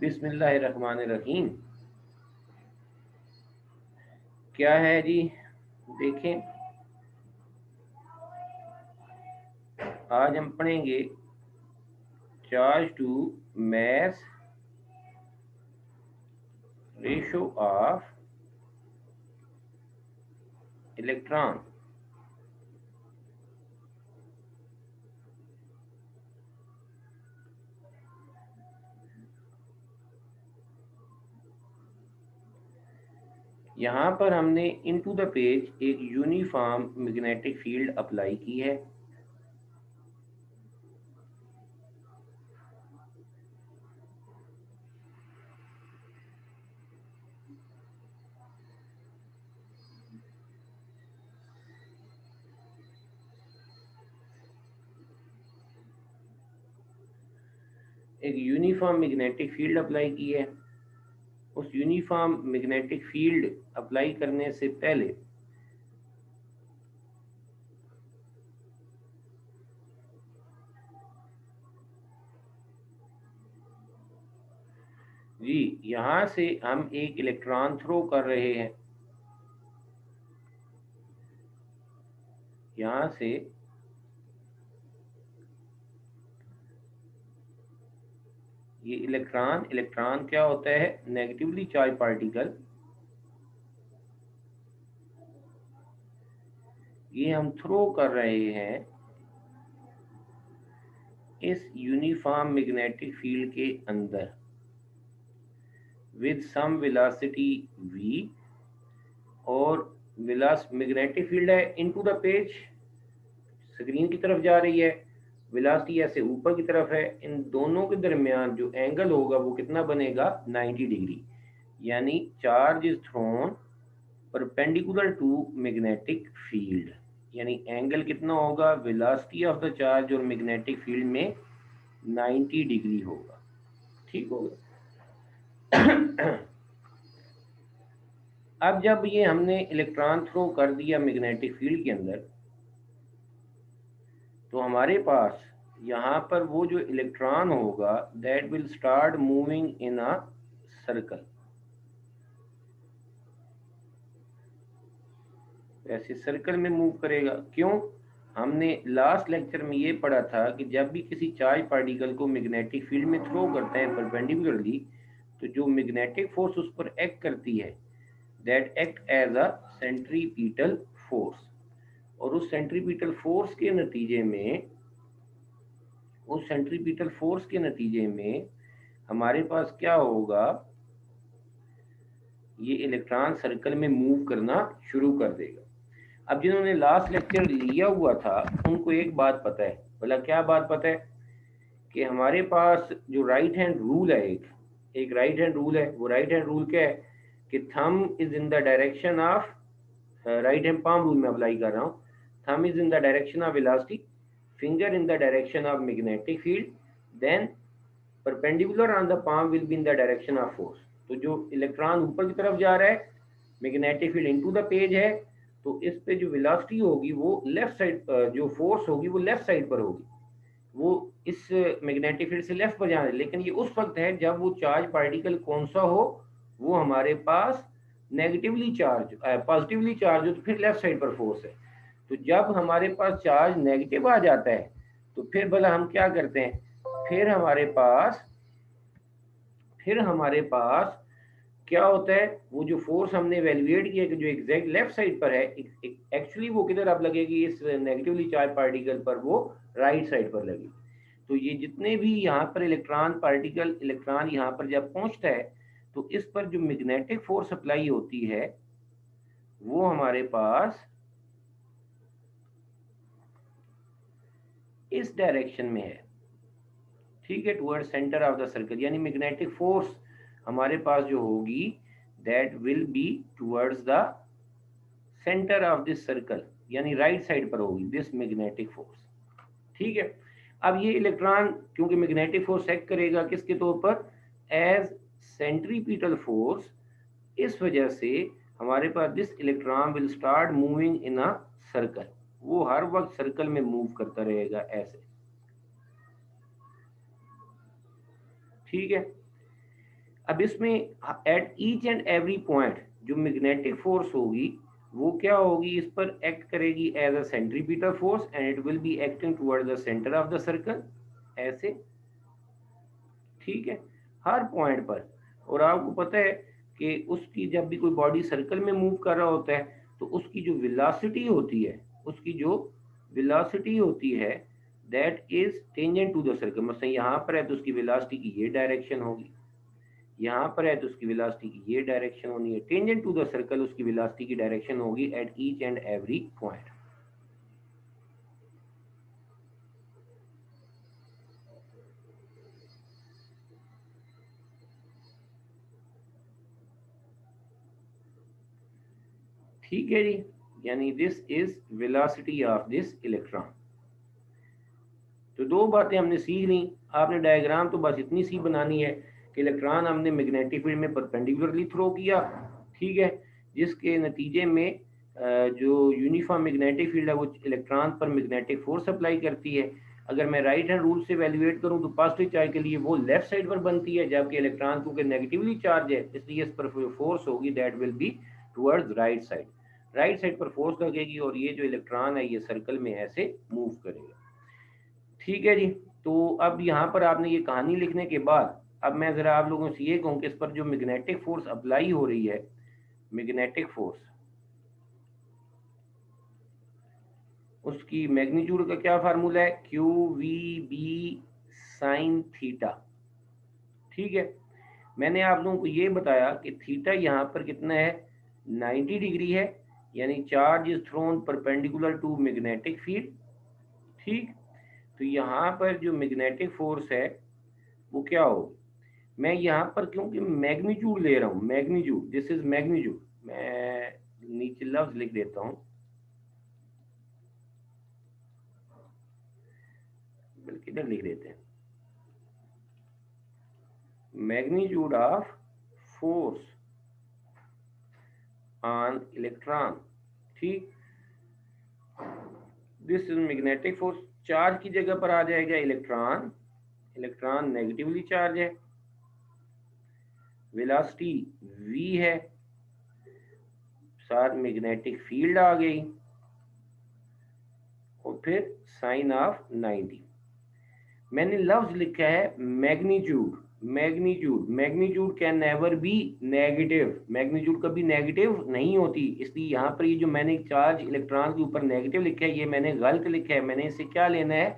बिस्मिल्लाहिर्रहमानिर्रहीम। क्या है जी, देखें, आज हम पढ़ेंगे charge to mass ratio of electron. यहाँ पर हमने इनटू द पेज एक यूनिफॉर्म मैग्नेटिक फील्ड अप्लाई की है। एक यूनिफॉर्म मैग्नेटिक फील्ड अप्लाई की है। उस यूनिफॉर्म मैग्नेटिक फील्ड अप्लाई करने से पहले जी यहाँ से हम एक इलेक्ट्रॉन थ्रो कर रहे हैं। यहाँ से ये इलेक्ट्रॉन क्या होता है? Negatively charge particle. ये हम थ्रो कर रहे हैं इस यूनिफॉर्म मैग्नेटिक फील्ड के अंदर विद सम वेलोसिटी v, और मैग्नेटिक फील्ड है इनटू द पेज, स्क्रीन की तरफ जा रही है। वेलोसिटी ऐसे ऊपर की तरफ है। इन दोनों के दरमियान जो एंगल होगा वो कितना बनेगा? 90 डिग्री। यानी charge is thrown perpendicular to magnetic field. यानी एंगल कितना होगा? वेलोसिटी ऑफ द चार्ज और मैग्नेटिक फील्ड में 90 डिग्री होगा। ठीक होगा। अब जब ये हमने इलेक्ट्रॉन थ्रो कर दिया मैग्नेटिक फील्ड के अंदर, तो हमारे पास यहाँ पर वो जो इलेक्ट्रॉन होगा that will start moving in a circle. ऐसे सर्कल में मूव करेगा। क्यों? हमने लास्ट लेक्चर में ये पढ़ा था कि जब भी किसी चार्ज पार्टिकल को मैग्नेटिक फील्ड में थ्रो करते हैं परपेंडिकुलरली, तो जो मैग्नेटिक फोर्स उस पर एक्ट करती है that act as a centripetal force. और उस सेंट्रीपिटल फोर्स के नतीजे में हमारे पास क्या होगा? ये इलेक्ट्रॉन सर्कल में मूव करना शुरू कर देगा। अब जिन्होंने लास्ट लेक्चर लिया हुआ था उनको एक बात पता है। बोला क्या बात पता है? कि हमारे पास जो राइट हैंड रूल है, एक राइट हैंड रूल है। वो राइट हैंड रूल क्या है? कि thumb is in the direction of, right hand palm rule में अप्लाई कर रहा हूँ। Thumb is in the direction of velocity, finger in the direction of magnetic field, then perpendicular on the palm will be in the direction of force. तो जो electron ऊपर की तरफ जा रहा है, magnetic field into the page है, तो इस पे जो वेलोसिटी होगी वो लेफ्ट साइड, जो फोर्स होगी वो लेफ्ट साइड पर होगी। वो इस मैग्नेटिक फील्ड से लेफ्ट पर जा रहे हैं। लेकिन ये उस वक्त है जब वो चार्ज पार्टिकल कौन सा हो? वो हमारे पास नेगेटिवली चार्ज, पॉजिटिवली चार्ज हो, तो फिर लेफ्ट साइड पर फोर्स है। तो जब हमारे पास चार्ज नेगेटिव आ जाता है तो फिर भला हम क्या करते हैं? फिर हमारे पास क्या होता है? वो जो फोर्स हमने एवेल्युएट किया कि जो एग्जैक्ट लेफ्ट साइड पर है, एक्चुअली वो किधर अब लगेगी? इस नेगेटिवली चार्ज पार्टिकल पर, वो राइट साइड पर लगेगी। तो ये जितने भी यहाँ पर इलेक्ट्रॉन यहाँ पर जब पहुंचता है, तो इस पर जो मैग्नेटिक फोर्स अप्लाई होती है वो हमारे पास इस डायरेक्शन में है। ठीक है, toward centre of the circle. यानी मैग्नेटिक फोर्स हमारे पास जो होगी that will be towards the centre of this circle, यानी राइट साइड पर होगी दिस मैग्नेटिक फोर्स। ठीक है। अब ये इलेक्ट्रॉन क्योंकि मैग्नेटिक फोर्स एक्ट करेगा किसके तौर पर? As centripetal force. इस वजह से हमारे पास this electron will start moving in a circle. वो हर वक्त सर्कल में मूव करता रहेगा ऐसे। ठीक है। अब इसमें at each and every point जो मैग्नेटिक फोर्स होगी वो क्या होगी, इस पर एक्ट करेगी as a centripetal force and it will be acting toward the centre of the circle, ऐसे, ठीक है, हर पॉइंट पर। और आपको पता है कि उसकी जब भी कोई बॉडी सर्कल में मूव कर रहा होता है तो उसकी जो वेलोसिटी होती है, उसकी जो वेलोसिटी होती है that is tangent to the circle. मतलब यहाँ पर है तो उसकी वेलोसिटी की ये डायरेक्शन होगी, यहाँ पर है तो उसकी वेलोसिटी की ये डायरेक्शन होनी है। टेंजेंट टू द सर्कल उसकी वेलोसिटी की डायरेक्शन होगी eight each and every point. ठीक है जी, यानी this is velocity of this electron. तो दो बातें हमने सीख ली। आपने डायग्राम तो बस इतनी सी बनानी है कि इलेक्ट्रॉन हमने मैग्नेटिक फील्ड में परपेंडिकुलरली थ्रो किया, ठीक है, जिसके नतीजे में जो यूनिफॉर्म मैग्नेटिक फील्ड है वो इलेक्ट्रॉन पर मैग्नेटिक फोर्स अप्लाई करती है। अगर मैं राइट हैंड रूल से वैल्यूएट करूं तो पॉजिटिव चार्ज के लिए वो लेफ्ट साइड पर बनती है, जबकि इलेक्ट्रॉन क्योंकि नेगेटिवली चार्ज है इसलिए इस पर फोर्स होगी that will be towards right side. Right side पर फोर्स लगेगी और ये जो इलेक्ट्रॉन है ये सर्कल में ऐसे मूव करेगा। ठीक है जी, तो अब यहाँ पर आपने ये कहानी लिखने के बाद अब मैं ज़रा आप लोगों से ये कहूँ कि इस पर जो मैग्नेटिक फोर्स अप्लाई हो रही है, मैग्नेटिक फोर्स, उसकी मैग्नीट्यूड का क्या फार्मूला है, q v B sine theta. ठीक है, मैंने आप लोगों को ये बताया कि थीटा यहाँ पर कितना है, 90 डिग्री है, यानी charge is thrown perpendicular to magnetic field. ठीक, तो यहाँ पर जो मैग्नेटिक फोर्स है वो क्या होगी, मैं यहाँ पर क्योंकि मैग्नीट्यूड ले रहा हूँ, मैग्नीट्यूड, दिस इज मैग्नीट्यूड, मैं नीचे लफ्ज लिख देता हूँ, बल्कि इधर लिख देते हैं, magnitude of force on electron. ठीक, this is magnetic force, charge की जगह पर आ जाएगा इलेक्ट्रॉन, इलेक्ट्रॉन नेगेटिवली चार्ज है, वेलोसिटी v है, साथ मैग्नेटिक फील्ड आ गई और फिर साइन ऑफ 90। मैंने लफ्ज लिखा है magnitude, magnitude, magnitude can never be negative, magnitude कभी नेगेटिव नहीं होती, इसलिए यहाँ पर ये जो मैंने चार्ज इलेक्ट्रॉन के ऊपर नेगेटिव लिखा है ये मैंने गलत लिखा है, मैंने इसे क्या लेना है,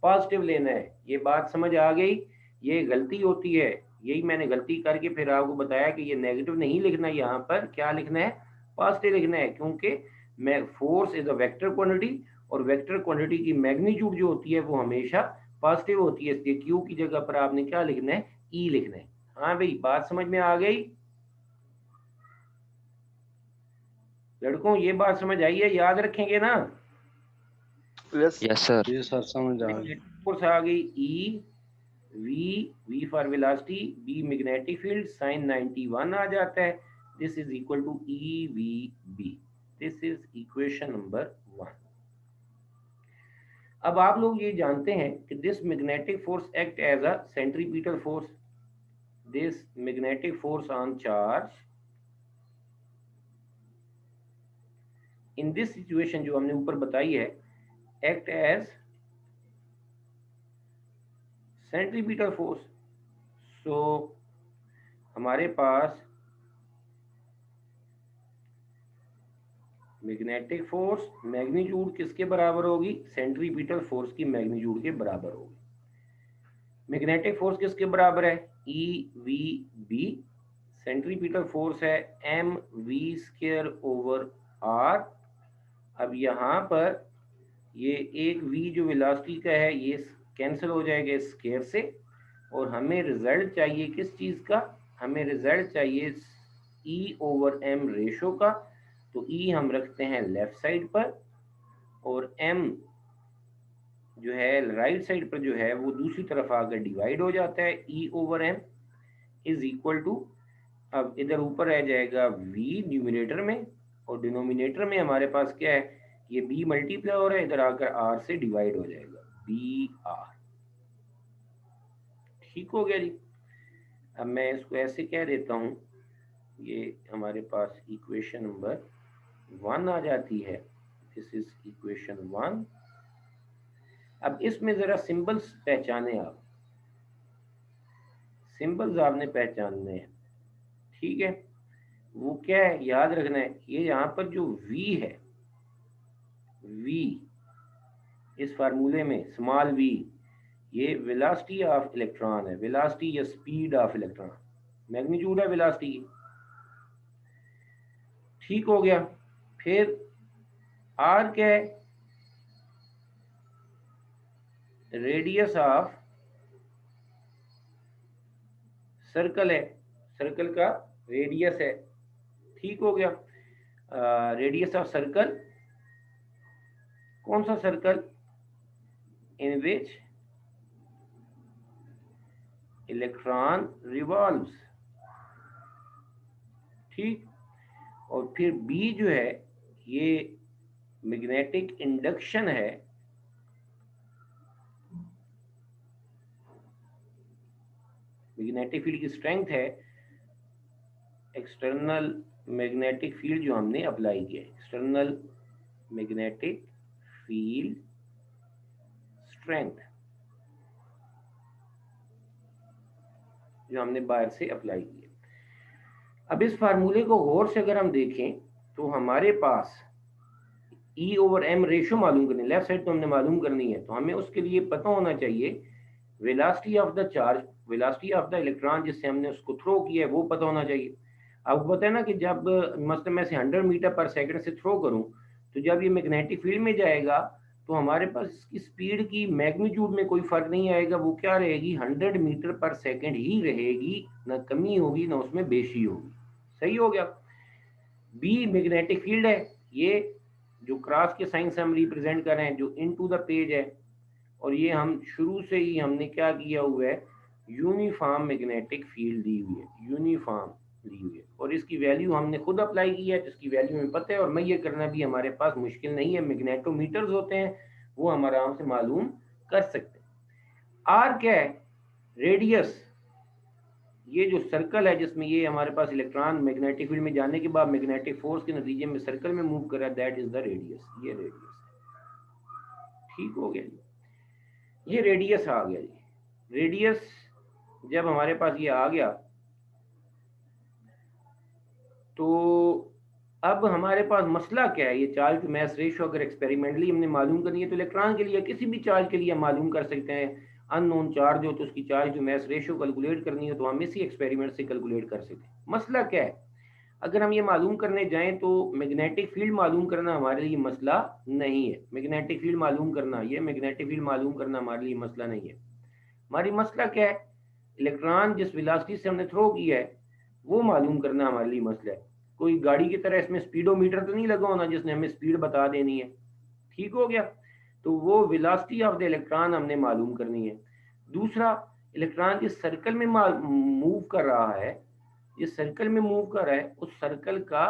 पॉजिटिव लेना है। ये बात समझ आ गई, ये गलती होती है, यही मैंने गलती करके फिर आपको बताया कि ये नेगेटिव नहीं लिखना, यहाँ पर क्या लिखना है, पॉजिटिव लिखना है, क्योंकि मैं force is a vector quantity और वेक्टर क्वांटिटी की मैग्नीट्यूड जो होती है वो हमेशा पॉजिटिव होती है, इसलिए क्यू की जगह पर आपने क्या लिखना है, ई लिखना है। हाँ भाई, बात समझ में आ गई लड़कों, ये बात समझ आई है, याद रखेंगे ना। Yes sir. जी सर, समझ आ गई। फोर्स आ गई e, v, v for velocity, B magnetic field, sine 91 आ जाता है, this is equal to e v B, this is equation number 1। अब आप लोग ये जानते हैं कि this magnetic force act as a centripetal force, this magnetic force on charge in this situation जो हमने ऊपर बताई है act as centripetal force। so हमारे पास मैग्नेटिक फोर्स मैग्नीट्यूड किसके बराबर होगी, सेंट्रीपिटल फोर्स की मैग्नीट्यूड के बराबर होगी। मैग्नेटिक फोर्स किसके बराबर है, e v B, centripetal force है m we square over r. अब यहाँ पर ये एक v जो वेलोसिटी का है ये कैंसिल हो जाएगा स्क्वायर से, और हमें रिजल्ट चाहिए किस चीज़ का, हमें रिजल्ट चाहिए e ओवर m रेशो का। तो e हम रखते हैं लेफ्ट साइड पर और m जो है राइट साइड पर जो है वो दूसरी तरफ आकर डिवाइड हो जाता है, e over m is equal to, अब इधर ऊपर रह जाएगा v न्यूमिनेटर में और डिनोमिनेटर में हमारे पास क्या है, ये b मल्टीप्लाई हो रहा है, इधर आकर r से डिवाइड हो जाएगा, बी आर। ठीक हो गया जी। अब मैं इसको ऐसे कह देता हूँ, ये हमारे पास इक्वेशन नंबर 1 आ जाती है। This is equation 1। अब इसमें जरा सिंबल्स पहचाने आप, सिंबल्स आपने पहचानने हैं, ठीक है। वो क्या है, याद रखना है, ये यहाँ पर जो v है, v इस फार्मूले में स्मॉल v, ये वेलोसिटी ऑफ इलेक्ट्रॉन है, वेलोसिटी या स्पीड ऑफ इलेक्ट्रॉन, मैग्नीट्यूड है वेलोसिटी की, ठीक हो गया। फिर r क्या है, रेडियस ऑफ सर्कल है, सर्कल का रेडियस है, ठीक हो गया। रेडियस ऑफ सर्कल, कौन सा circle, in which electron revolves, ठीक। और फिर बी जो है, ये मैग्नेटिक इंडक्शन है, मैग्नेटिक फील्ड की स्ट्रेंथ है, एक्सटर्नल मैग्नेटिक फील्ड जो हमने अप्लाई किया है, एक्सटर्नल मैग्नेटिक फील्ड स्ट्रेंथ जो हमने बाहर से अप्लाई किया। अब इस फार्मूले को गौर से अगर हम देखें तो हमारे पास E/m रेशो मालूम करनी, लेफ्ट साइड तो हमने मालूम करनी है, तो हमें उसके लिए पता होना चाहिए velocity of the charge, velocity of the electron जिससे हमने उसको थ्रो किया है वो पता होना चाहिए। आपको पता है ना कि जब मतलब मैं से 100 मीटर पर सेकंड से थ्रो करूं, तो जब ये मैग्नेटिक फील्ड में जाएगा तो हमारे पास इसकी स्पीड की मैग्नीट्यूड में कोई फर्क नहीं आएगा, वो क्या रहेगी, 100 मीटर पर सेकंड ही रहेगी, ना कमी होगी ना उसमें बेशी होगी। सही हो गया। बी मैग्नेटिक फील्ड है, ये जो क्रॉस के साइन से हम रिप्रेजेंट कर रहे हैं, जो इनटू द पेज है, और ये हम शुरू से ही हमने क्या किया हुआ है, यूनिफॉर्म मैग्नेटिक फील्ड दी हुई है, यूनिफॉर्म दी हुई है, और इसकी वैल्यू हमने खुद अप्लाई की है, जिसकी वैल्यू हमें पता है, और मैं ये करना भी हमारे पास मुश्किल नहीं है, मैग्नेटोमीटर्स होते हैं वो हम आराम से मालूम कर सकते हैं। आर क्या है, रेडियस, ये जो सर्कल है जिसमें ये हमारे पास इलेक्ट्रॉन मैग्नेटिक फील्ड में जाने के बाद मैग्नेटिक फोर्स के नतीजे में सर्कल में मूव कर रहा है, दैट इज द रेडियस, ये रेडियस है, ठीक हो गया जी। ये रेडियस आ गया जी। रेडियस जब हमारे पास ये आ गया तो अब हमारे पास मसला क्या है, ये चार्ज टू मास रेशियो अगर एक्सपेरिमेंटली हमने मालूम करनी है तो इलेक्ट्रॉन के लिए किसी भी चार्ज के लिए हम मालूम कर सकते हैं। अननोन चार्ज हो तो उसकी charge to mass ratio calculate करनी हो तो हम इसी एक्सपेरिमेंट से कैलकुलेट कर सकते हैं। मसला क्या है, अगर हम ये मालूम करने जाएं तो मैग्नेटिक फील्ड मालूम करना हमारे लिए मसला नहीं है, मैग्नेटिक फील्ड मालूम करना, ये मैग्नेटिक फील्ड मालूम करना हमारे लिए मसला नहीं है। हमारी मसला क्या है, इलेक्ट्रॉन जिस वेलोसिटी से हमने थ्रो किया है वो मालूम करना हमारे लिए मसला है। कोई गाड़ी की तरह इसमें स्पीडोमीटर तो नहीं लगा होना जिसने हमें स्पीड बता देनी है, ठीक हो गया। तो वो वेलोसिटी ऑफ द इलेक्ट्रॉन हमने मालूम करनी है। दूसरा, इलेक्ट्रॉन जिस सर्कल में मूव कर रहा है, जिस सर्कल में मूव कर रहा है उस सर्कल का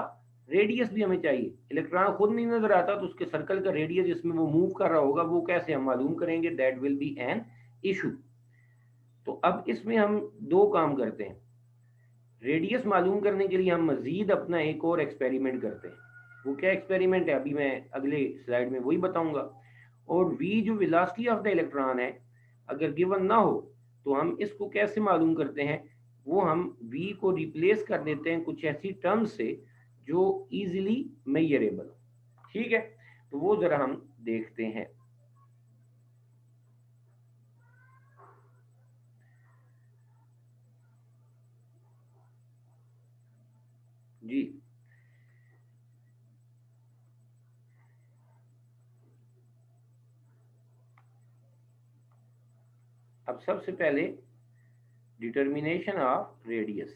रेडियस भी हमें चाहिए। इलेक्ट्रॉन खुद नहीं नजर आता तो उसके सर्कल का रेडियस जिसमें वो मूव कर रहा होगा वो कैसे हम मालूम करेंगे, that will be an issue. तो अब इसमें हम दो काम करते हैं, रेडियस मालूम करने के लिए हम मजीद अपना एक और एक्सपेरिमेंट करते हैं। वो क्या एक्सपेरिमेंट है अभी मैं अगले स्लाइड में वही बताऊंगा। और v जो वेलोसिटी ऑफ द इलेक्ट्रॉन है, अगर गिवन ना हो तो हम इसको कैसे मालूम करते हैं, वो हम v को रिप्लेस कर देते हैं कुछ ऐसी टर्म्स से जो इजीली मेजरेबल हो, ठीक है। तो वो जरा हम देखते हैं जी। अब सबसे पहले determination of radius,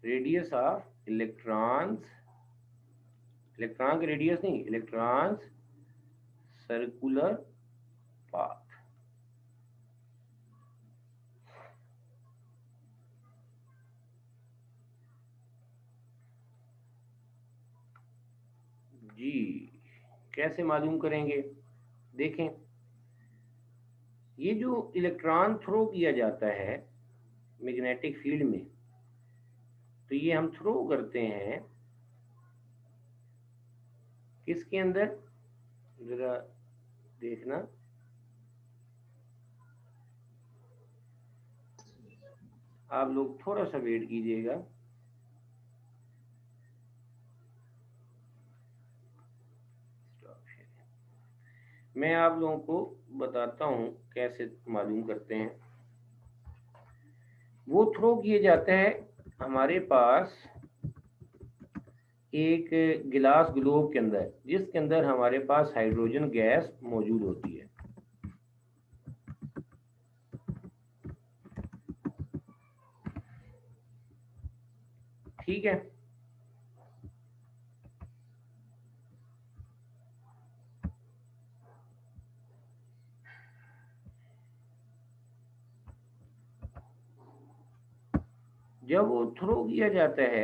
radius of electrons, electron का रेडियस नहीं, इलेक्ट्रॉन्स सर्कुलर पाथ। जी कैसे मालूम करेंगे? देखें, ये जो इलेक्ट्रॉन थ्रो किया जाता है मैग्नेटिक फील्ड में, तो ये हम थ्रो करते हैं किसके अंदर, जरा देखना, आप लोग थोड़ा सा वेट कीजिएगा। मैं आप लोगों को बताता हूं कैसे मालूम करते हैं। वो थ्रो किए जाते हैं हमारे पास एक गिलास ग्लोब के अंदर, जिसके अंदर हमारे पास हाइड्रोजन गैस मौजूद होती है। ठीक है, जब वो थ्रो किया जाता है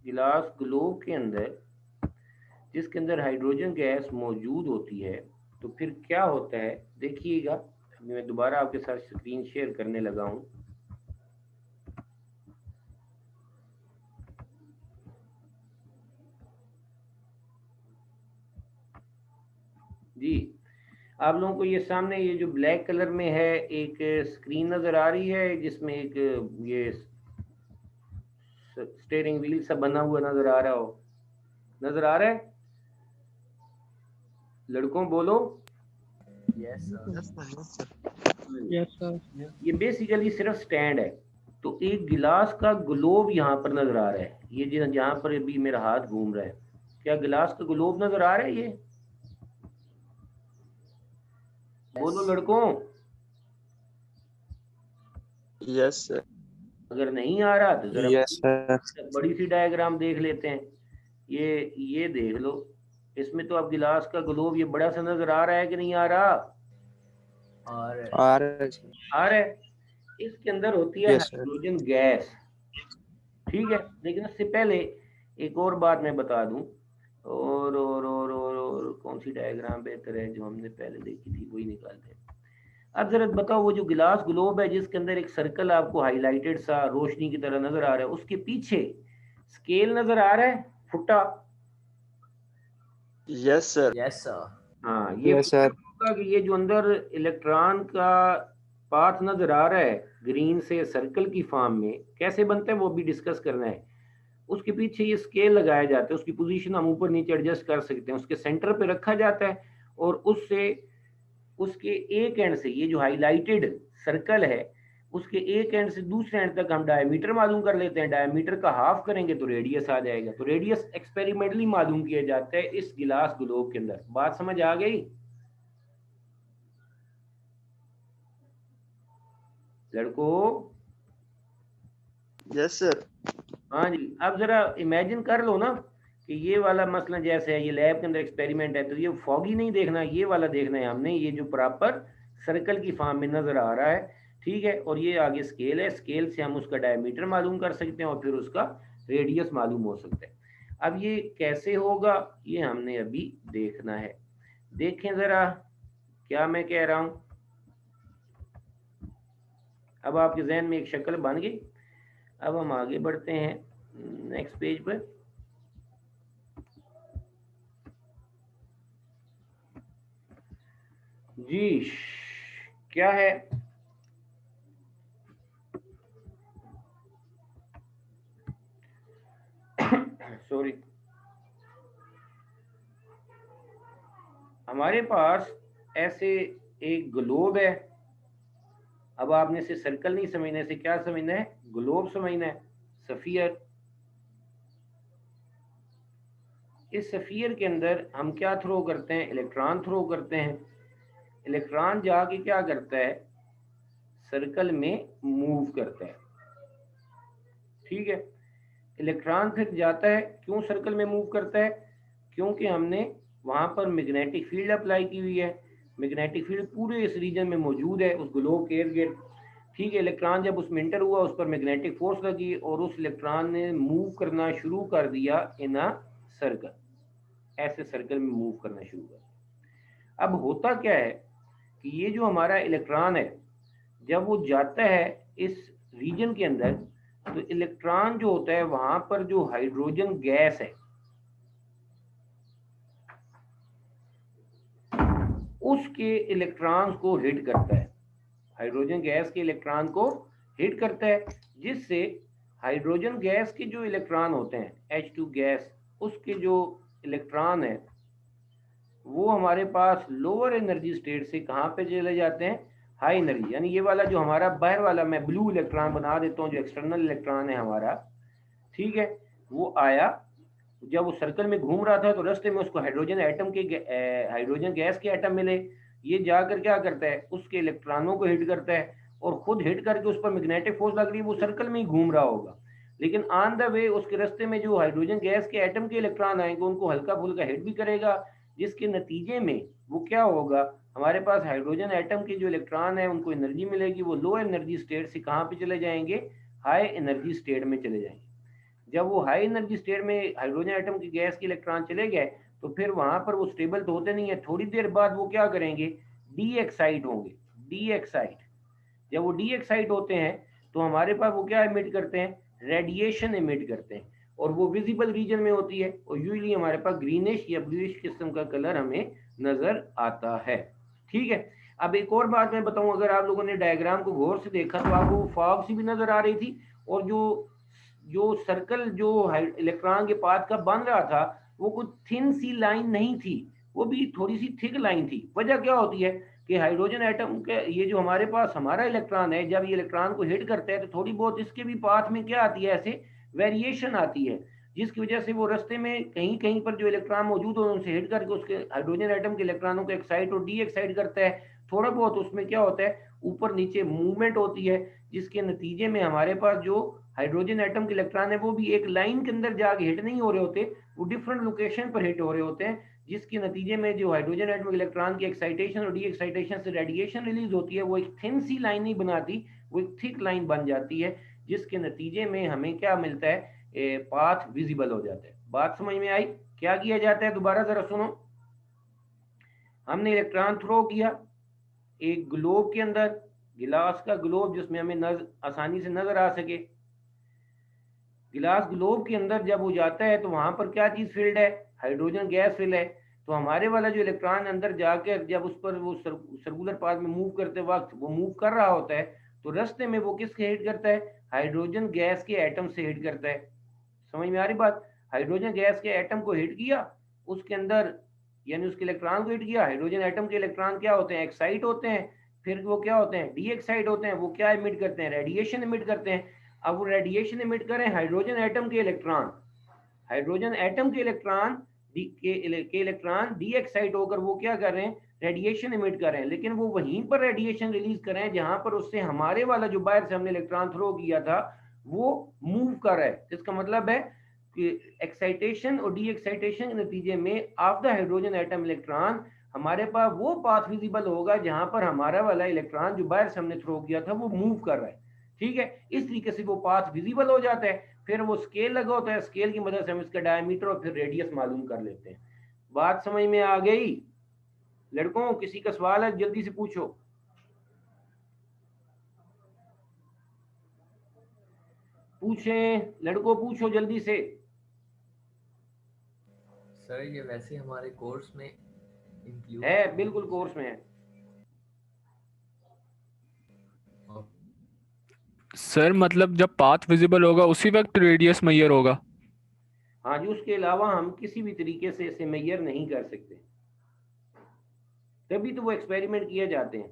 गिलास ग्लोब के अंदर, जिसके अंदर हाइड्रोजन गैस मौजूद होती है, तो फिर क्या होता है देखिएगा। अभी मैं दोबारा आपके साथ स्क्रीन शेयर करने लगा हूं। जी, आप लोगों को ये सामने ये जो ब्लैक कलर में है एक स्क्रीन नजर आ रही है, जिसमें एक ये स्टीयरिंग व्हील सा बना हुआ नजर आ रहा हो, नजर आ रहा है? लड़कों बोलो। Yes sir. ये बेसिकली सिर्फ स्टैंड है। तो एक गिलास का ग्लोब यहाँ पर नजर आ रहा है, ये जहाँ पर अभी मेरा हाथ घूम रहा है, क्या गिलास का ग्लोब नजर आ रहा है? ये बोलो लड़कों। Yes sir. अगर नहीं आ रहा तो जरा यस सर। बड़ी सी डायग्राम देख लेते हैं। ये देख लो, इसमें तो अब गिलास का ग्लोब ये बड़ा सा नजर आ रहा है कि नहीं आ रहा? आ रहा है सर। आ रहा है। इसके अंदर होती है यस सर। Hydrogen gas. ठीक है, लेकिन उससे पहले एक और बात मैं बता दूं। और कौन सी डायग्राम बेहतर है, जो हमने पहले देखी थी वही निकालते हैं। अब जरा बताओ, वो जो गिलास ग्लोब है जिसके अंदर एक सर्कल आपको हाईलाइटेड सा रोशनी की तरह नजर आ रहा है, उसके पीछे स्केल नजर आ रहा है, फुट्टा? Yes sir. Yes sir. हाँ, ये यस सर। फुट्टा कि ये जो अंदर इलेक्ट्रॉन का पाथ नजर आ रहा है ग्रीन से सर्कल की फॉर्म में, कैसे बनता है वो भी डिस्कस करना है। उसके पीछे ये स्केल लगाया जाता है, उसकी पोजीशन हम ऊपर नीचे एडजस्ट कर सकते हैं, उसके सेंटर पे रखा जाता है, और उससे उसके एक एंड से, ये जो हाईलाइटेड सर्कल है उसके एक एंड से दूसरे एंड तक हम डायमीटर मालूम कर लेते हैं। डायमीटर का हाफ करेंगे तो रेडियस आ जाएगा। तो रेडियस एक्सपेरिमेंटली मालूम किया जाता है इस गिलास ग्लोब के अंदर। बात समझ आ गई लड़कों? Yes sir. हाँ जी, अब जरा इमेजिन कर लो ना कि ये वाला मसला जैसे है, ये लैब के अंदर एक्सपेरिमेंट है, तो ये फॉगी नहीं देखना, ये वाला देखना है हमने, ये जो प्रॉपर सर्कल की फॉर्म में नजर आ रहा है। ठीक है, और ये आगे स्केल है, स्केल से हम उसका डायमीटर मालूम कर सकते हैं और फिर उसका रेडियस मालूम हो सकता है। अब ये कैसे होगा ये हमने अभी देखना है। देखें जरा क्या मैं कह रहा हूं। अब आपके जहन में एक शक्ल बन गई। अब हम आगे बढ़ते हैं नेक्स्ट पेज पर। जी क्या है, सॉरी, हमारे पास ऐसे एक ग्लोब है। अब आपने इसे सर्कल नहीं समझना, इसे क्या समझना है, ग्लोब समझना है, सफियर। इस सफियर के अंदर हम क्या थ्रो करते हैं, इलेक्ट्रॉन थ्रो करते हैं। इलेक्ट्रॉन जाके क्या करता है, सर्कल में मूव करता है। ठीक है, इलेक्ट्रॉन फिर जाता है, क्यों सर्कल में मूव करता है, क्योंकि हमने वहां पर मैग्नेटिक फील्ड अप्लाई की हुई है, मैग्नेटिक फील्ड पूरे इस रीजन में मौजूद है, उस ग्लोब के इर्द गिर्द। ठीक है, इलेक्ट्रॉन जब उसमें इंटर हुआ, उस पर मैग्नेटिक फोर्स लगी और उस इलेक्ट्रॉन ने मूव करना शुरू कर दिया इन अ सर्कल, ऐसे सर्कल में मूव करना शुरू कर दिया। अब होता क्या है कि ये जो हमारा इलेक्ट्रॉन है, जब वो जाता है इस रीजन के अंदर, तो इलेक्ट्रॉन जो होता है वहां पर जो हाइड्रोजन गैस है उसके इलेक्ट्रॉन्स को हिट करता है, हाइड्रोजन गैस के इलेक्ट्रॉन को हिट करता है, जिससे हाइड्रोजन गैस के जो इलेक्ट्रॉन होते हैं H2 गैस, उसके जो इलेक्ट्रॉन है वो हमारे पास लोअर एनर्जी स्टेट से कहाँ पे चले जाते हैं, हाई एनर्जी। यानी ये वाला जो हमारा बाहर वाला मैं ब्लू इलेक्ट्रॉन बना देता हूँ, जो एक्सटर्नल इलेक्ट्रॉन है हमारा, ठीक है, वो आया, जब वो सर्कल में घूम रहा था तो रास्ते में उसको हाइड्रोजन एटम के हाइड्रोजन गैस के एटम मिले। ये जाकर क्या करता है, उसके इलेक्ट्रॉनों को हिट करता है और खुद हिट करके उस पर मैग्नेटिक फोर्स लग रही है, वो सर्कल में ही घूम रहा होगा, लेकिन ऑन द वे उसके रास्ते में जो हाइड्रोजन गैस के एटम के इलेक्ट्रॉन आएंगे उनको हल्का फुल्का हिट भी करेगा, जिसके नतीजे में वो क्या होगा, हमारे पास हाइड्रोजन एटम के जो इलेक्ट्रॉन है उनको एनर्जी मिलेगी, वो लो एनर्जी स्टेट से कहाँ पे चले जाएंगे, हाई एनर्जी स्टेट में चले जाएंगे। जब वो हाई एनर्जी स्टेट में हाइड्रोजन एटम की गैस के इलेक्ट्रॉन चले गए तो फिर वहां पर वो स्टेबल तो होते नहीं है, थोड़ी देर बाद वो क्या करेंगे, डी एक्साइट होंगे, डी एक्साइट। जब वो डी एक्साइट होते हैं तो हमारे पास वो क्या इमिट करते हैं, रेडिएशन इमिट करते हैं, और वो विजिबल रीजन में होती है और यूजुअली हमारे पास ग्रीनिश या ब्लूइश किस्म का कलर हमें नजर आता है। ठीक है, अब एक और बात मैं बताऊं, अगर आप लोगों ने डायग्राम को गौर से देखा तो आपको फॉग सी भी नजर आ रही थी, और जो सर्कल जो इलेक्ट्रॉन के पाथ का बन रहा था वो कुछ थिन सी लाइन नहीं थी, वो भी थोड़ी सी थिक लाइन थी। वजह क्या होती है कि हाइड्रोजन एटम के ये जो हमारे पास हमारा इलेक्ट्रॉन है, जब ये इलेक्ट्रॉन को हिट करता है तो थोड़ी बहुत इसके भी पाथ में क्या आती है, ऐसे वेरिएशन आती है, जिसकी वजह से वो रास्ते में कहीं कहीं पर जो इलेक्ट्रॉन मौजूद हो उनसे हिट करके उसके हाइड्रोजन एटम के इलेक्ट्रॉनों को एक्साइट और डी एक्साइट करता है। थोड़ा बहुत उसमें क्या होता है, ऊपर नीचे मूवमेंट होती है, जिसके नतीजे में हमारे पास जो हाइड्रोजन एटम के इलेक्ट्रॉन है वो भी एक लाइन के अंदर जाके हिट नहीं हो रहे होते, वो डिफरेंट लोकेशन पर हिट हो रहे होते हैं, जिसके नतीजे में जो हाइड्रोजन एटम के इलेक्ट्रॉन की एक्साइटेशन और डी एक्साइटेशन से रेडिएशन रिलीज होती है, वो एक थिन सी लाइन नहीं बनाती, वो एक थिक लाइन बन जाती है, जिसके नतीजे में हमें क्या मिलता है, पाथ विजिबल हो जाता है। बात समझ में आई? क्या किया जाता है, दोबारा जरा सुनो। हमने इलेक्ट्रॉन थ्रो किया एक ग्लोब के अंदर, गिलास का ग्लोब जिसमें हमें आसानी से नजर आ सके, गिलास ग्लोब के अंदर जब वो जाता है तो वहां पर क्या चीज फील्ड है, हाइड्रोजन गैस फील्ड है। तो हमारे वाला जो इलेक्ट्रॉन अंदर जाकर जब उस पर वो सर्कुलर पाथ में मूव करते वक्त वो मूव कर रहा होता है, तो रास्ते में वो किसके हिट करता है, हाइड्रोजन गैस के एटम से हिट करता है। समझ में आ रही बात? हाइड्रोजन गैस के एटम को हिट किया, उसके अंदर यानी उसके इलेक्ट्रॉन को हिट किया, हाइड्रोजन एटम के इलेक्ट्रॉन क्या होते हैं, एक्साइट होते हैं, फिर वो क्या होते हैं, डी एक्साइट होते हैं, वो क्या इमिट करते हैं, रेडिएशन इमिट करते हैं। अब वो रेडिएशन इमिट करें हाइड्रोजन एटम के इलेक्ट्रॉन, हाइड्रोजन एटम के इलेक्ट्रॉन के इलेक्ट्रॉन डी एक्साइट होकर वो क्या कर रहे हैं, रेडिएशन इमिट कर रहे हैं, लेकिन वो वहीं पर रेडिएशन रिलीज कर रहे हैं जहां पर उससे हमारे वाला जो बाहर से हमने इलेक्ट्रॉन थ्रो किया था वो मूव कर रहा है। इसका मतलब है कि एक्साइटेशन और डी एक्साइटेशन के नतीजे में of the hydrogen atom electron हमारे पास वो पाथ विजिबल होगा जहां पर हमारा वाला इलेक्ट्रॉन जो बाहर से हमने थ्रो किया था वो मूव कर रहा है। ठीक है, इस तरीके से वो पाथ विजिबल हो जाता है। फिर वो स्केल लगा होता है, स्केल की मदद से हम इसका डायमीटर और फिर रेडियस मालूम कर लेते हैं। बात समझ में आ गई? लड़कों किसी का सवाल है जल्दी से पूछो। पूछें लड़कों, पूछो जल्दी से। सर ये वैसे हमारे कोर्स में इंक्लूड है, बिल्कुल कोर्स में है। सर मतलब जब पाथ विजिबल होगा उसी वक्त रेडियस मेजर होगा? हाँ जी, उसके अलावा हम किसी भी तरीके से इसे मेजर नहीं कर सकते, तभी तो वो एक्सपेरिमेंट किए जाते हैं।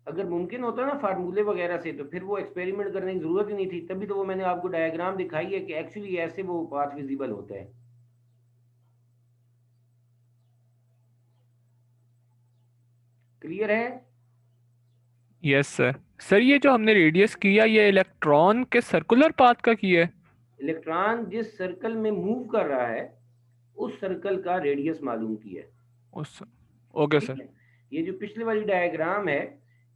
अगर मुमकिन होता ना फार्मूले वगैरह से तो फिर वो एक्सपेरिमेंट करने की जरूरत ही नहीं थी, तभी तो वो मैंने आपको डायग्राम दिखाई है कि एक्चुअली ऐसे वो पाथ विजिबल होता है। क्लियर है? Yes sir. सर ये जो हमने रेडियस किया ये इलेक्ट्रॉन के सर्कुलर पाथ का किया है? इलेक्ट्रॉन जिस सर्कल में मूव कर रहा है उस सर्कल का रेडियस मालूम किया है। उस ओके ठीक सर। है, ये जो पिछले वाली डायग्राम है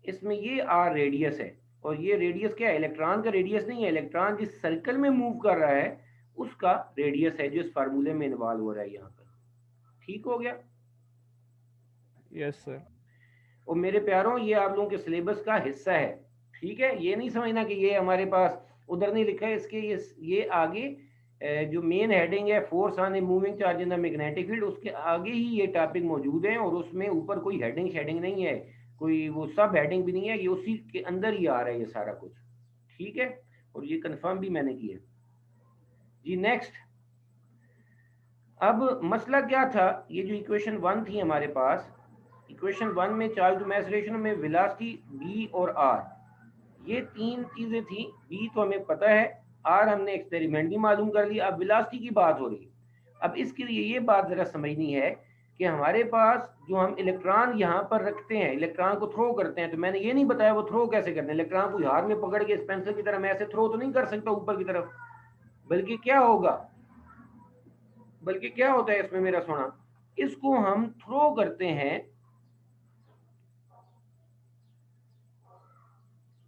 इसमें ये आर रेडियस है, और ये रेडियस क्या है, इलेक्ट्रॉन का रेडियस नहीं है, इलेक्ट्रॉन जिस सर्कल में मूव कर रहा है उसका रेडियस है जो इस फार्मूले में इन्वॉल्व हो रहा है यहाँ पर। ठीक हो गया। Yes sir. और मेरे प्यारों ये आप लोगों के सिलेबस का हिस्सा है। ठीक है, ये नहीं समझना कि ये हमारे पास उधर नहीं लिखा है, इसके ये आगे जो मेन हेडिंग है force on a moving charge in the magnetic field, उसके आगे ही ये टॉपिक मौजूद है, और उसमें ऊपर कोई हेडिंग शेडिंग नहीं है, कोई वो सब हेडिंग भी नहीं है, ये उसी के अंदर ही आ रहा है ये सारा कुछ। ठीक है, और ये कंफर्म भी मैंने किया जी। नेक्स्ट, अब मसला क्या था, ये जो इक्वेशन 1 थी हमारे पास, इक्वेशन 1 में चार्ज टू मास रेशियो में वेलोसिटी बी और आर, ये तीन चीजें थी। बी तो हमें पता है, आर हमने एक्सपेरिमेंट भी मालूम कर लिया, अब वेलोसिटी की बात हो रही है। अब इसके लिए ये बात जरा समझनी है कि हमारे पास जो हम इलेक्ट्रॉन यहाँ पर रखते हैं, इलेक्ट्रॉन को थ्रो करते हैं, तो मैंने ये नहीं बताया वो थ्रो कैसे करते हैं। इलेक्ट्रॉन को हाथ में पकड़ के इस पेंसिल की तरह मैं ऐसे थ्रो तो नहीं कर सकता ऊपर की तरफ, बल्कि क्या होगा, बल्कि क्या होता है इसमें मेरा सोना, इसको हम थ्रो करते हैं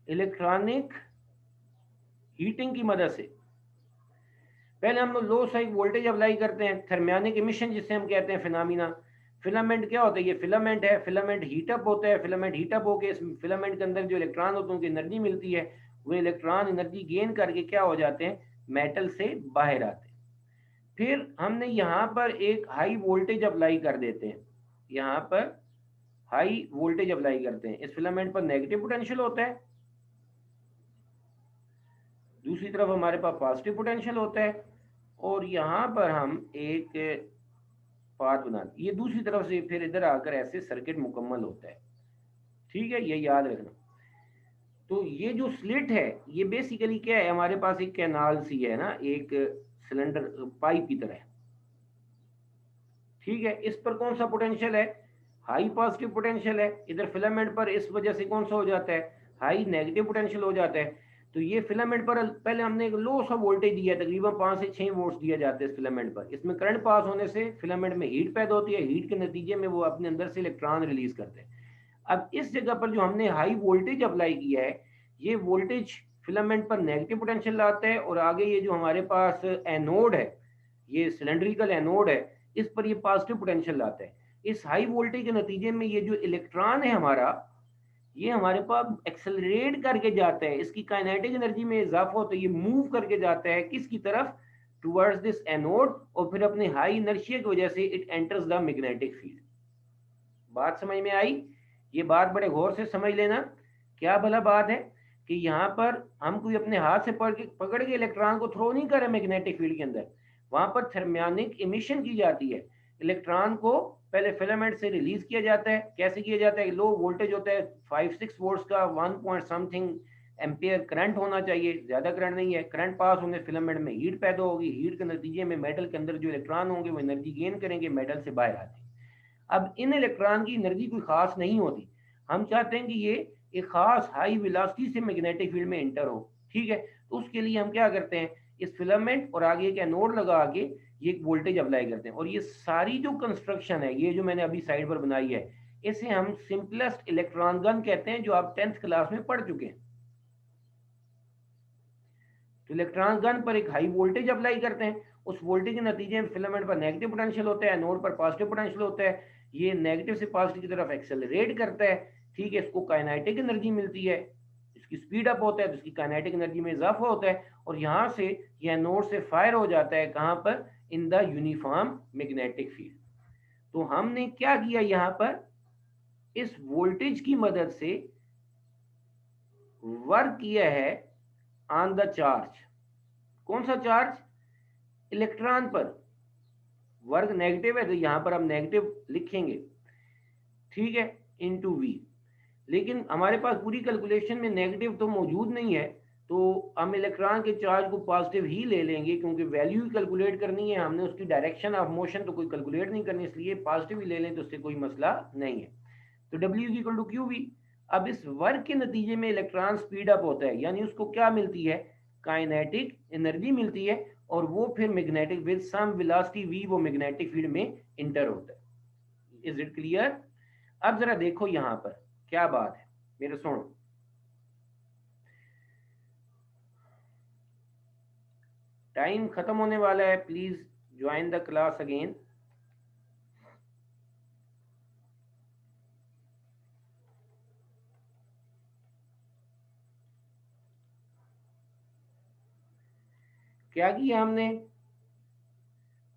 इलेक्ट्रॉनिक हीटिंग की मदद से। पहले हम लोग लो साइड वोल्टेज अप्लाई करते हैं, थर्मियोनिक इमिशन जिसे हम कहते हैं, फिनोमिना। फिलामेंट क्या होता है, ये फिलामेंट है, फिलामेंट हीटअप होता है, फिलामेंट हीटअप होकर इस फिलामेंट के अंदर जो इलेक्ट्रॉन होते हैं उनकी एनर्जी मिलती है, वो इलेक्ट्रॉन एनर्जी गेन करके क्या हो जाते हैं, मेटल से बाहर आते हैं। फिर हमने यहाँ पर एक हाई वोल्टेज अप्लाई कर देते हैं, यहाँ पर हाई वोल्टेज अप्लाई करते हैं, इस फिलामेंट पर नेगेटिव पोटेंशियल होता है, दूसरी तरफ हमारे पास पॉजिटिव पोटेंशियल होता है, और यहाँ पर हम एक पाथ बनाते, ये दूसरी तरफ से फिर इधर आकर ऐसे सर्किट मुकम्मल होता है। ठीक है, ये याद रखना। तो ये जो स्लिट है ये बेसिकली क्या है, हमारे पास एक कैनाल सी है ना, एक सिलेंडर पाइप की तरह। ठीक है, इस पर कौन सा पोटेंशियल है, हाई पॉजिटिव पोटेंशियल है, इधर फिलामेंट पर इस वजह से कौन सा हो जाता है, हाई नेगेटिव पोटेंशियल हो जाता है। तो ये फिलामेंट पर पहले हमने एक लो सा वोल्टेज दिया, तकरीबन 5 से 6 वोल्ट दिया जाता है इस फिलामेंट पर। इसमें करंट पास होने से फिलामेंट में हीट पैदा होती है, हीट के नतीजे में वो अपने अंदर से इलेक्ट्रॉन रिलीज करते हैं। अब इस जगह पर जो हमने हाई वोल्टेज अप्लाई किया है, ये वोल्टेज फिलामेंट पर नेगेटिव पोटेंशियल लाता है, और आगे ये जो हमारे पास एनोड है, ये सिलेंड्रिकल एनोड है, इस पर ये पॉजिटिव पोटेंशियल लाता है। इस हाई वोल्टेज के नतीजे में ये जो इलेक्ट्रॉन है हमारा, ये हमारे पास एक्सेलरेट करके जाता है, इसकी काइनेटिक एनर्जी में इजाफा होता है, ये मूव करके जाता है किसकी तरफ, टुवर्ड्स दिस एनोड, और फिर अपने हाई इनर्शिया की वजह से it enters the magnetic field. बात समझ में आई, ये बात बड़े गौर से समझ लेना। क्या भला बात है कि यहाँ पर हम कोई अपने हाथ से पकड़ के इलेक्ट्रॉन को थ्रो नहीं कर रहे मैग्नेटिक फील्ड के अंदर, वहां पर थर्मियोनिक इमिशन की जाती है। इलेक्ट्रॉन को पहले फिलामेंट से रिलीज किया जाता है, कैसे किया जाता है, लो वोल्टेज होता है 5-6 वोल्ट्स का, 1 पॉइंट समथिंग एम्पियर करंट होना चाहिए, ज्यादा करंट नहीं है। करंट पास होने फिलामेंट में हीट पैदा होगी, हीट के नतीजे में मेटल के अंदर जो इलेक्ट्रॉन होंगे वो एनर्जी गेन करेंगे, मेटल से बाहर आते हैं। अब इन इलेक्ट्रॉन की एनर्जी कोई खास नहीं होती, हम चाहते हैं कि ये एक खास हाई वेलोसिटी से मैग्नेटिक फील्ड में एंटर हो। ठीक है, तो उसके लिए हम क्या करते हैं, इस फिलामेंट और आगे एक एनोड लगा के ये एक वोल्टेज अप्लाई करते हैं। और ये सारी जो कंस्ट्रक्शन है, ये जो मैंने अभी साइड पर बनाई है, इसे हम सिंपलेस्ट इलेक्ट्रॉन गन कहते हैं, जो आप 10th क्लास में पढ़ चुके हैं। तो इलेक्ट्रॉन गन पर एक हाई वोल्टेज अप्लाई करते हैं, उस वोल्टेज के नतीजे में फिलामेंट पर नेगेटिव पोटेंशियल होता है, एनोड पर पॉजिटिव पोटेंशियल होता है, ये नेगेटिव से पॉजिटिव की तरफ एक्सेलरेट करता है। ठीक है, इसको काइनेटिक एनर्जी मिलती है, इसकी स्पीड अप होता है, तो इसकी काइनेटिक एनर्जी में इजाफा होता है, और यहाँ से यह एनोड से फायर हो जाता है, कहाँ पर, in the uniform magnetic field. तो हमने क्या किया, यहाँ पर इस वोल्टेज की मदद से वर्क किया है ऑन द चार्ज। कौन सा चार्ज, इलेक्ट्रॉन पर। वर्क नेगेटिव है तो यहां पर हम नेगेटिव लिखेंगे, ठीक है, इनटू वी। लेकिन हमारे पास पूरी कैलकुलेशन में नेगेटिव तो मौजूद नहीं है, तो हम इलेक्ट्रॉन के चार्ज को पॉजिटिव ही ले लेंगे, क्योंकि वैल्यू ही कैलकुलेट करनी है हमने, उसकी डायरेक्शन ऑफ मोशन तो कोई कैलकुलेट नहीं करनी, इसलिए पॉजिटिव ही ले लें तो उससे कोई मसला नहीं है। तो W is equal to q v. अब इस वर्क के नतीजे में इलेक्ट्रॉन स्पीड अप होता है, यानी उसको क्या मिलती है, काइनेटिक एनर्जी मिलती है, और वो फिर magnetic with some velocity v वो मैग्नेटिक फील्ड में इंटर होता है। Is it clear? अब जरा देखो यहाँ पर क्या बात है, मेरे सुनो। टाइम खत्म होने वाला है, please join the class again. क्या किया हमने?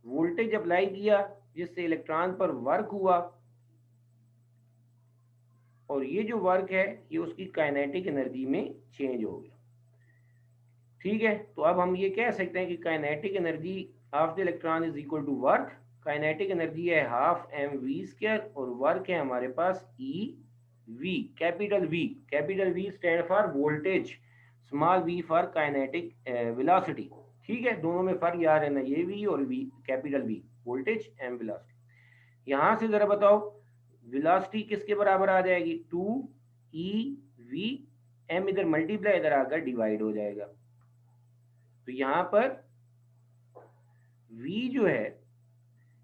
वोल्टेज अप्लाई किया जिससे इलेक्ट्रॉन पर वर्क हुआ, और ये जो वर्क है ये उसकी काइनेटिक एनर्जी में चेंज हो गया। ठीक है, तो अब हम ये कह सकते हैं कि kinetic energy of the electron is equal to work. Kinetic energy है हाफ एम वी स्क्वायर और वर्क है हमारे पास E V, capital V. Capital V stand for voltage, small V for kinetic velocity. ठीक है, दोनों में फर्क याद रहना, ये वी और v, capital V voltage m velocity. यहाँ से जरा बताओ वेलोसिटी किसके बराबर आ जाएगी? 2 EV, एम इधर मल्टीप्लाई इधर आकर डिवाइड हो जाएगा। तो यहाँ पर v जो है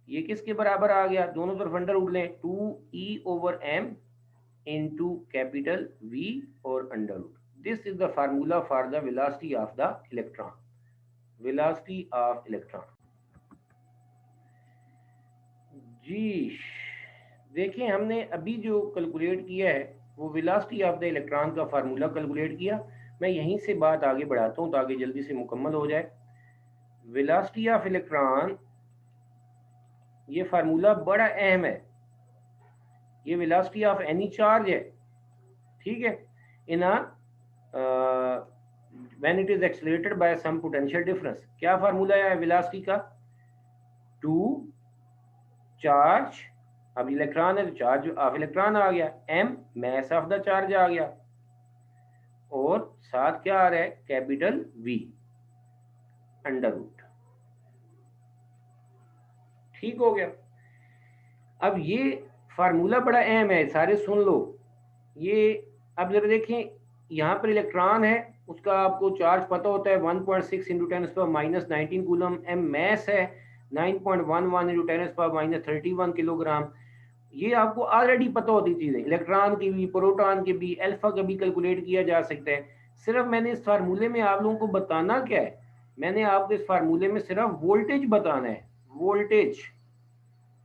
ये किसके बराबर आ गया? दोनों तरफ अंडर रूट लें, 2E/m इंटू कैपिटल V और under root. This is the formula for the velocity of the electron. Velocity of electron जी, देखें हमने अभी जो कैलकुलेट किया है वो वेलोसिटी ऑफ द इलेक्ट्रॉन का फार्मूला कैलकुलेट किया। मैं यहीं से बात आगे बढ़ाता हूँ ताकि जल्दी से मुकम्मल हो जाए। वेलोसिटी ऑफ इलेक्ट्रॉन, ये फार्मूला बड़ा अहम है। ये वेलोसिटी ऑफ एनी चार्ज है, ठीक है, in when it is accelerated by some potential difference. क्या फार्मूला है वेलोसिटी का? 2 चार्ज, अब इलेक्ट्रॉन है तो चार्ज ऑफ इलेक्ट्रॉन आ गया, m mass of the charge आ गया, और साथ क्या आ रहा है? Capital V under root. ठीक हो गया। अब ये फार्मूला बड़ा अहम है, सारे सुन लो ये। अब जरा देखें, यहाँ पर इलेक्ट्रॉन है, उसका आपको चार्ज पता होता है 1.6 इंटू 10⁻⁻19 कूलम। m मैस है 9.11 इंटू 10⁻31 किलोग्राम। ये आपको ऑलरेडी पता होती चीजें, इलेक्ट्रॉन की भी, प्रोटॉन की भी, अल्फा का भी कैलकुलेट किया जा सकता है। सिर्फ मैंने इस फार्मूले में आप लोगों को बताना क्या है, मैंने आपको इस फार्मूले में सिर्फ वोल्टेज बताना है,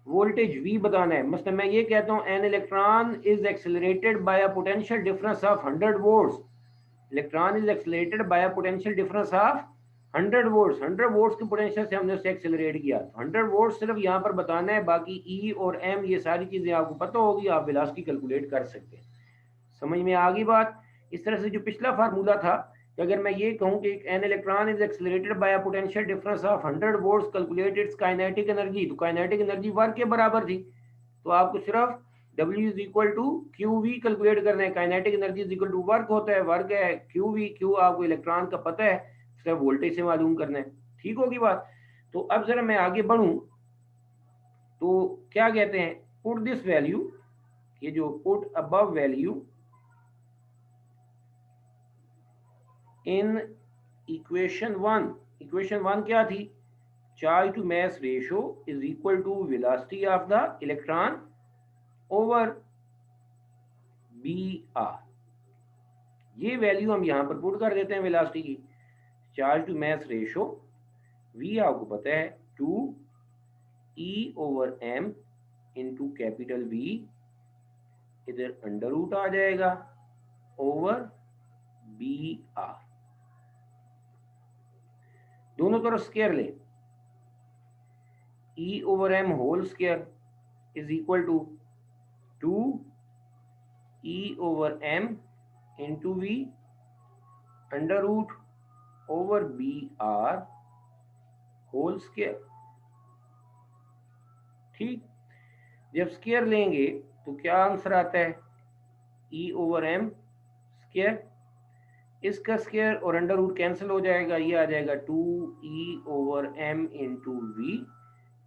वोल्टेज V बताना है। मतलब मैं ये कहता हूँ an electron is accelerated by a potential difference of 100 volts. Electron is accelerated by a potential difference of 100 volts. 100 volts के पोटेंशियल से हमने उसे एक्सेलरेट किया। 100 वोल्ट्स सिर्फ यहाँ पर बताना है, बाकी E और M ये सारी चीजें आपको पता होगी, आप वेलोसिटी कैलकुलेट कर सकते हैं। समझ में आ गई बात? इस तरह से जो पिछला फार्मूला था कि अगर मैं ये कहूँ कि an electron is accelerated by a potential difference of 100 volts, calculate its kinetic energy, तो काइनेटिक एनर्जी वर्क के बराबर थी। तो आपको सिर्फ W is equal to QV calculate करना है। Kinetic energy is equal to work होता है, वर्क है QV, Q आपको इलेक्ट्रॉन का पता है, सिर्फ वोल्टेज से मालूम करना है। ठीक होगी बात? तो अब जरा मैं आगे बढ़ूं तो क्या कहते हैं, पुट दिस वैल्यू, ये जो put above value in equation 1। Equation 1 क्या थी? Charge to mass ratio is equal to velocity of the electron over BR। ये वैल्यू हम यहां पर पुट कर देते हैं वेलोसिटी की। Charge to mass ratio V आपको पता है 2E/m इंटू कैपिटल V, इधर अंडर रूट आ जाएगा, ओवर BR। दोनों तरफ स्क्वायर ले, E/m whole square is equal to 2E/m into V under root over BR whole square. ठीक, जब स्क्वायर लेंगे तो क्या आंसर आता है? E/m स्क्वायर, इसका स्क्वायर और अंडर रूट कैंसिल हो जाएगा, ये आ जाएगा 2E/m into V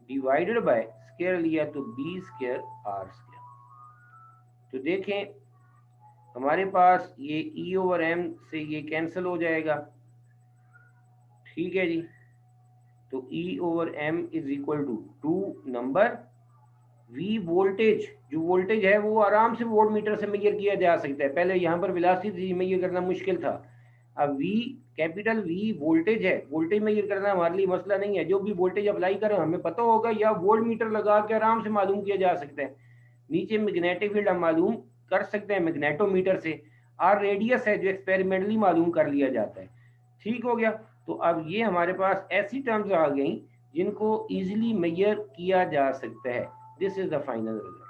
divided by square लिया तो B स्क्वायर R स्क्वायर। तो देखें हमारे पास ये E/m से ये कैंसिल हो जाएगा। ठीक है जी, तो E over M is equal to 2 number, V voltage, जो वोल्टेज है वो आराम से वोल्ट मीटर से मेजर किया जा सकता है, पहले यहाँ पर वेलोसिटी मेजर करना मुश्किल था। अब V कैपिटल V वोल्टेज है, वोल्टेज मेजर करना हमारे लिए मसला नहीं है, जो भी वोल्टेज अप्लाई करें हमें पता होगा, या वोल्ट मीटर लगा के आराम से मालूम किया जा सकता है। नीचे मैग्नेटिक फील्ड हम मालूम कर सकते हैं मैग्नेटोमीटर से, और रेडियस है जो एक्सपेरिमेंटली मालूम कर लिया जाता है। ठीक हो गया। तो अब ये हमारे पास ऐसी टर्म्स आ गई जिनको इजीली मेजर किया जा सकता है। This is the final result.